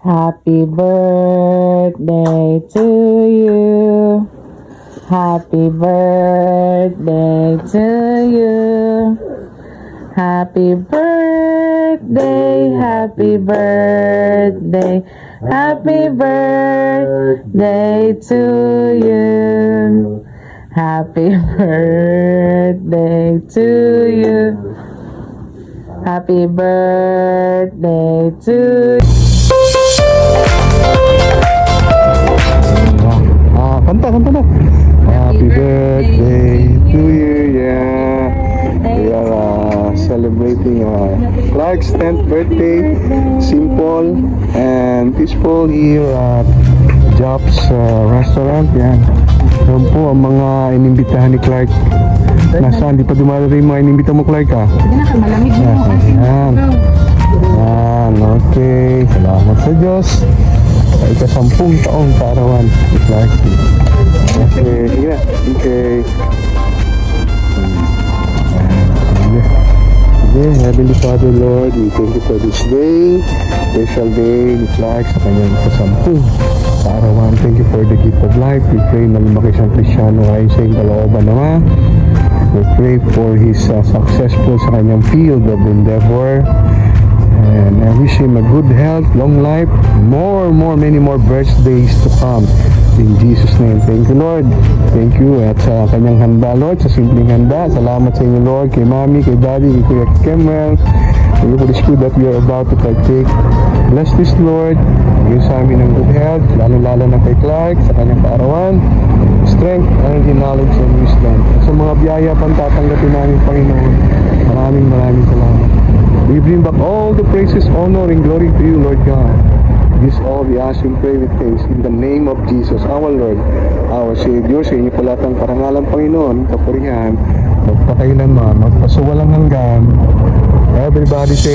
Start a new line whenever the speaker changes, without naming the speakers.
Happy birthday to you. Happy birthday to you. Happy birthday, happy birthday, happy birthday to you. Happy birthday to you. Happy birthday to you.
Kanta na. Happy birthday to you, yeah. We are celebrating Clark's 10th birthday. Simple and peaceful here at Jobs Restaurant, yan. Doon po ang mga inimbitahan ni Clark. Nasaan? Di pa dumarating yung mga inimbita mo, Clark, ha?
Malamig mo.
Yan. Yan, okay. Salamat sa Diyos. Sa ika-10 taong kaarawan ni Clark. Okay, sige na. Okay. Okay, Heavenly Father, Lord, we thank you for this day, special day ni Clark sa kanyang ika-10 kaarawan. Thank you for the gift of life. We pray na lumaki siyang Kristyano ayon sa iyong kalooban naman. We pray for his successful sa kanyang field of endeavor. And I wish him a good health, long life, many more birthdays to come. In Jesus' name, thank you, Lord. Thank you. At sa kanyang handa, Lord, sa simpleng handa, salamat sa inyo, Lord, kay Mami, kay Daddy, kay Kuya Kemal. Thank you for this food that we are about to partake. Bless this, Lord. Bigyan sa amin ng good health, lalo-lalo na kay Clark, sa kanyang kaarawan. Strength, energy, knowledge, and wisdom. At sa mga biyaya pang tatanggapin namin, Panginoon, maraming salamat. We bring back all the praises, honor, and glory to you, Lord God. This all we ask and pray with thanks in the name of Jesus, our Lord, our Savior. Sa inyo po lahat ang parangalan, Panginoon, kapurihan, magpakailanman, magpasuwalang hanggan. Everybody say,